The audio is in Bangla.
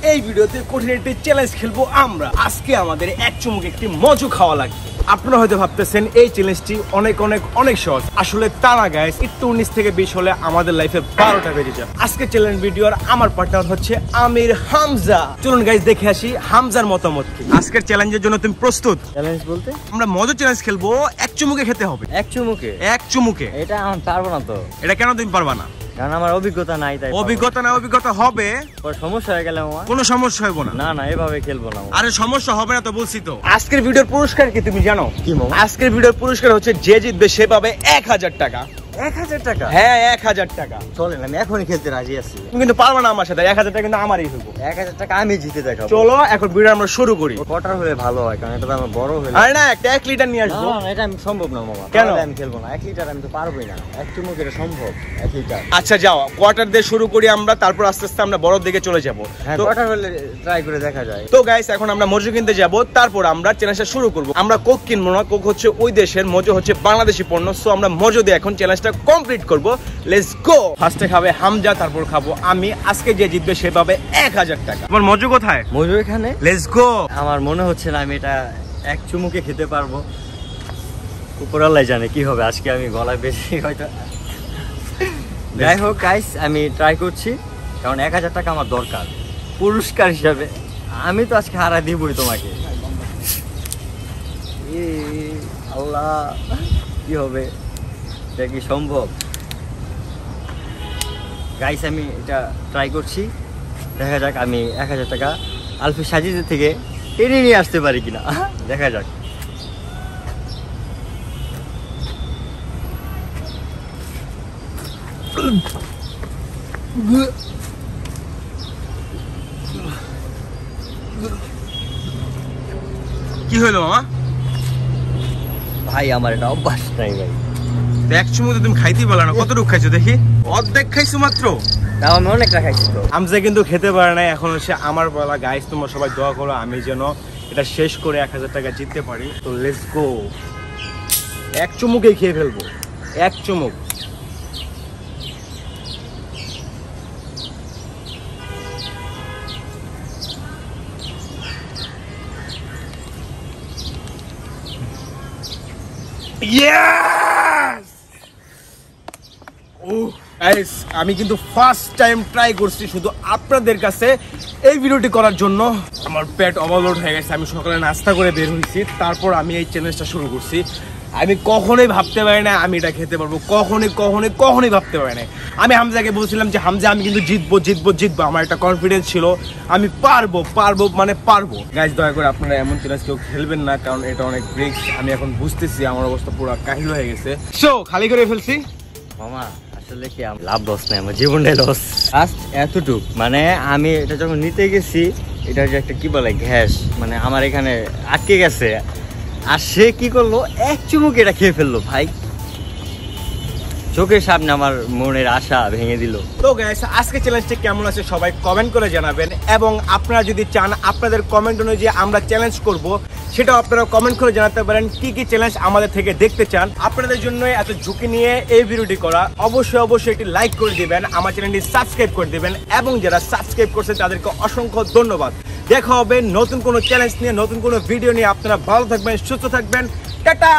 এই ভিডিওতে কঠিন একটি চ্যালেঞ্জ খেলবো আমরা। আজকে আমাদের এক চুমুক একটি মজু খাওয়া লাগবে। আপনারা হয়তো ভাবতেছেন এই চ্যালেঞ্জটি অনেক অনেক অনেক সহজ, আসলে তা না গাইস। একটু 19 থেকে 20 হলে আমাদের লাইফে 12টা বেজে যায়। আজকে চ্যালেঞ্জ ভিডিওর আমার পার্টনার হচ্ছে আমির হামজা। চলুন গাইস দেখে আসি হামজার মতামত কি। আজকের চ্যালেঞ্জের জন্য তুমি প্রস্তুত? চ্যালেঞ্জ বলতে আমরা মজা চ্যালেঞ্জ খেলবো, এক চুমুকে খেতে হবে। এক চুমুকে? এক চুমুকে। এটা আমি পারবো না তো। এটা কেন তুমি পারবা না? কারণ আমার অভিজ্ঞতা নাই। তাই অভিজ্ঞতা না, অভিজ্ঞতা হবে। সমস্যা হয়ে গেলে আমার কোনো সমস্যা হবে না। না না, এভাবে খেলবো না। আরে সমস্যা হবে না তো বলছি তো। আজকের ভিডিওর পুরস্কার কি তুমি জানো? কি মামা? আজকের ভিডিওর পুরস্কার হচ্ছে যে জিতবে সে পাবে 1000 টাকা। 1000 টাকা? হ্যাঁ 1000 টাকা। চলেন, আমি এখনই খেলতে রাজি আছি। তুমি কিন্তু পারবে না আমার সাথে। 1000 টাকা কিন্তু আমারই হইবো। 1000 টাকা আমি জিতে দেখাবো। চলো এখন ভিডিও আমরা শুরু করি। কটার হলে ভালো হয়, কারণ এটা তো আমার বড় হলে। আরে না, একটা 1 লিটার নিয়ে আসবো। না এটা আমি সম্ভব না মামা। কেন? আমি খেলবো না। 1 লিটার আমি তো পারবোই না। এক চুমুক এটা সম্ভব 1 লিটার। আচ্ছা যাও, কোয়ার্টার দিয়ে শুরু করি আমরা, তারপর আস্তে আস্তে আমরা বড় দিকে চলে যাব। হ্যাঁ, কটার হলে ট্রাই করে দেখা যায়। তো গাইস এখন আমরা মজু কিনতে যাব, তারপর আমরা চ্যালেঞ্জটা শুরু করব। আমরা কোক কিনবো না, কোক হচ্ছে ওই দেশের, মজু হচ্ছে বাংলাদেশি পণ্য। সো আমরা মজু দিয়ে এখন চ্যালেঞ্জটা কমপ্লিট করব। Let's go. ফার্স্টে খাবে হামজা, তারপর খাবো আমি। আজকে যে জিতবে সে পাবে 1000 টাকা। তোমার মজু কোথায়? মজু এখানে। Let's go. আমার মনে হচ্ছে না আমি এটা এক চুমুকে খেতে পারবো। উপরাল্লাই জানে কি হবে। আজকে আমি গলায় বেশি হয়তো। যাই হোক গাইস, আমি ট্রাই করছি, কারণ 1000 টাকা আমার দরকার পুরস্কার হিসাবে। আমি তো আজকে হারা দিবই তোমাকে। আল্লাহ, কি হবে? এটা কি সম্ভব? গাইস আমি এটা ট্রাই করছি, দেখা যাক আমি 1000 টাকা আলফি সাজিদের থেকে টেনে নিয়ে আসতে পারি কিনা। দেখা যাক। কি হলো মামা? ভাই আমার এটা অভ্যাস নাই ভাই। এক চুমুকে তুমি খাইতেই পারলা না। কতটুকু খাইছো দেখি? অর্ধেক খাইছো মাত্র। তাও আমি অনেকটা খাইছি তো। হামজা কিন্তু খেতে পারে না। এখন হচ্ছে আমার বলা। গাইস তোমরা সবাই দোয়া করো আমি যেন এটা শেষ করে 1000 টাকা জিততে পারি। তো লেটস গো। এক চুমুকেই খেয়ে ফেলবো, এক চুমুক। Yes! গাইস আমি কিন্তু ফার্স্ট টাইম ট্রাই করছি শুধু আপনাদের কাছে এই ভিডিওটি করার জন্য। আমার পেট ওভারলোড হয়ে গেছে। আমি সকালে নাস্তা করে বের হয়েছি, তারপর আমি এই চ্যালেঞ্জটা শুরু করছি। আমি কখনোই ভাবতে পারি না আমি এটা খেতে পারবো। কখনোই ভাবতে পারি না। আমি হামজাকে বলছিলাম যে হামজা আমি কিন্তু জিতবো। আমার একটা কনফিডেন্স ছিল আমি পারবো গাইস দয়া করে আপনারা এমন চ্যালেঞ্জ কেউ খেলবেন না, কারণ এটা অনেক রিস্ক। আমি এখন বুঝতেছি আমার অবস্থা পুরো কাহিল হয়ে গেছে। সো খালি করে ফেলছি মামা। আসলে কি লাভ লস নাই, আমার জীবনটাই লস। লাস্ট এতটুক, মানে আমি এটা যখন নিতে গেছি, এটা যে একটা কি বলে গ্যাস, মানে আমার এখানে আটকে গেছে। আর সে কি করলো, এক চুমুক এটা খেয়ে ফেললো ভাই। চোখের সামনে আমার মনের আশা ভেঙে দিল। তো গাইস আজকে চ্যালেঞ্জটি কেমন আছে সবাই কমেন্ট করে জানাবেন, এবং আপনারা যদি চান আপনাদের কমেন্ট অনুযায়ী আমরা চ্যালেঞ্জ করব, সেটাও আপনারা কমেন্ট করে জানাতে পারেন কি কি চ্যালেঞ্জ আমাদের থেকে দেখতে চান। আপনাদের জন্য এত ঝুঁকি নিয়ে এই ভিডিওটি করা। অবশ্যই একটি লাইক করে দিবেন, আমার চ্যানেলটি সাবস্ক্রাইব করে দিবেন, এবং যারা সাবস্ক্রাইব করছে তাদেরকে অসংখ্য ধন্যবাদ। দেখা হবে নতুন কোনো চ্যালেঞ্জ নিয়ে, নতুন কোনো ভিডিও নিয়ে। আপনারা ভালো থাকবেন, সুস্থ থাকবেন। টাটা।